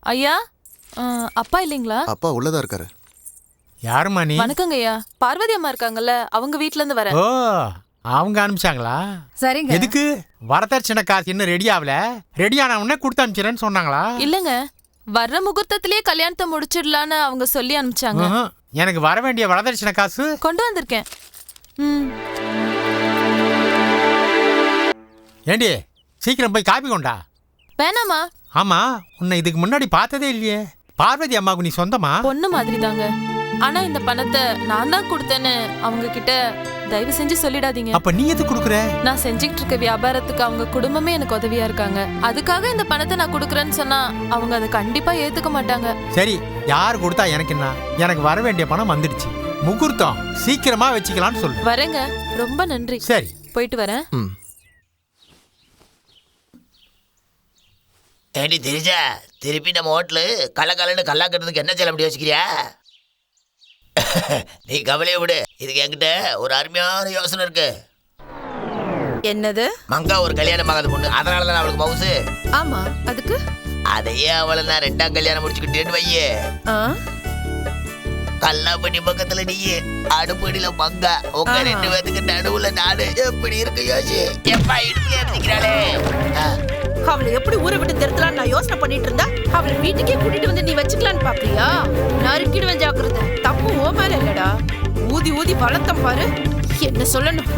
ஐயா, அப்பா இல்லைங்களா? அப்பா உள்ளதா இருக்காரு. யாருமா நீ? வணக்கங்க ஐயா. பார்வதி அம்மா இருக்காங்கல்ல, அவங்க வீட்ல இருந்து வரேன். ஓ, அவங்க அனுப்பிச்சாங்களா? சரிங்க. எதுக்கு? வரதட்சணை காசு இன்னும் ரெடி ஆகல, ரெடி ஆன உடனே கொடுத்து அனுப்பிச்சிடறேன்னு சொன்னாங்களா? இல்லங்க, வர்ற முகூர்த்தத்திலேயே கல்யாணத்தை முடிச்சிடலான்னு அவங்க சொல்லி அனுப்பிச்சாங்க. எனக்கு வர வேண்டிய வரதட்சணை காசு கொண்டு வந்திருக்கேன். ஏண்டி, சீக்கிரம் போய் காப்பி கொண்டா. வேணாமா? ஆமா, உன்னை இதுக்கு முன்னாடி பார்த்ததே இல்லையே. பார்வதி அம்மாவுக்கு நீ சொந்தமா? பொண்ணு மாதிரி தாங்க. ஆனா இந்த பணத்தை நான் தான் கொடுத்தேன்னு அவங்க கிட்ட தயவு செஞ்சு சொல்லிடாதீங்க. அப்ப நீ எது குடுக்குற? நான் செஞ்சுக்கிட்டு இருக்க வியாபாரத்துக்கு அவங்க குடும்பமே எனக்கு உதவியா இருக்காங்க. அதுக்காக இந்த பணத்தை நான் கொடுக்குறேன்னு சொன்னா அவங்க அதை கண்டிப்பா ஏத்துக்க மாட்டாங்க. சரி, யார் கொடுத்தா எனக்கு என்ன? எனக்கு வர வேண்டிய பணம் வந்துடுச்சு. முகூர்த்தம் சீக்கிரமா வச்சுக்கலாம்னு சொல்லு. வரேங்க, ரொம்ப நன்றி. சரி, போயிட்டு வரேன். ஏண்டி தெரிஞ்சா திருப்பி நம்ம ஹோட்டலு கள்ளக்கலன்னு கல்லாக்கிறதுக்கு என்ன செய்ய முடியும் யோசிக்கிறியா? நீ கவலையை விடு, இதுக்கு என்கிட்ட ஒரு அருமையான யோசனை இருக்கு. என்னது? மங்கா ஒரு கல்யாணம் ஆகாத பொண்ணு, அதனால தான் அவளுக்கு மவுசு. ஆமா, அதுக்கு அதையே அவளை நான் 2ஆம் கல்யாணம் முடிச்சுக்கிட்டேன்னு வையே. கல்லாப்பட்டி பக்கத்துல நீயே, அடுப்படியில மங்கா, உங்க 2 பேத்துக்கு நடுவுல நாடு. எப்படி இருக்கு யோசி? எப்பா இடுப்புல இருந்துக்கிறாளே. அவளை எப்படி ஊரை விட்டு திருத்தலாம் நான் யோசனை பண்ணிட்டு இருந்தா அவளை வீட்டுக்கே கூட்டிட்டு வந்து நீ வச்சுக்கலான்னு பாப்பியா? நறுக்கிடுவேன், ஜாக்கிரதை. தப்பு ஓ மேல இல்லடா, ஊதி ஊதி வளர்த்தம் பாரு. என்ன சொல்லணும்?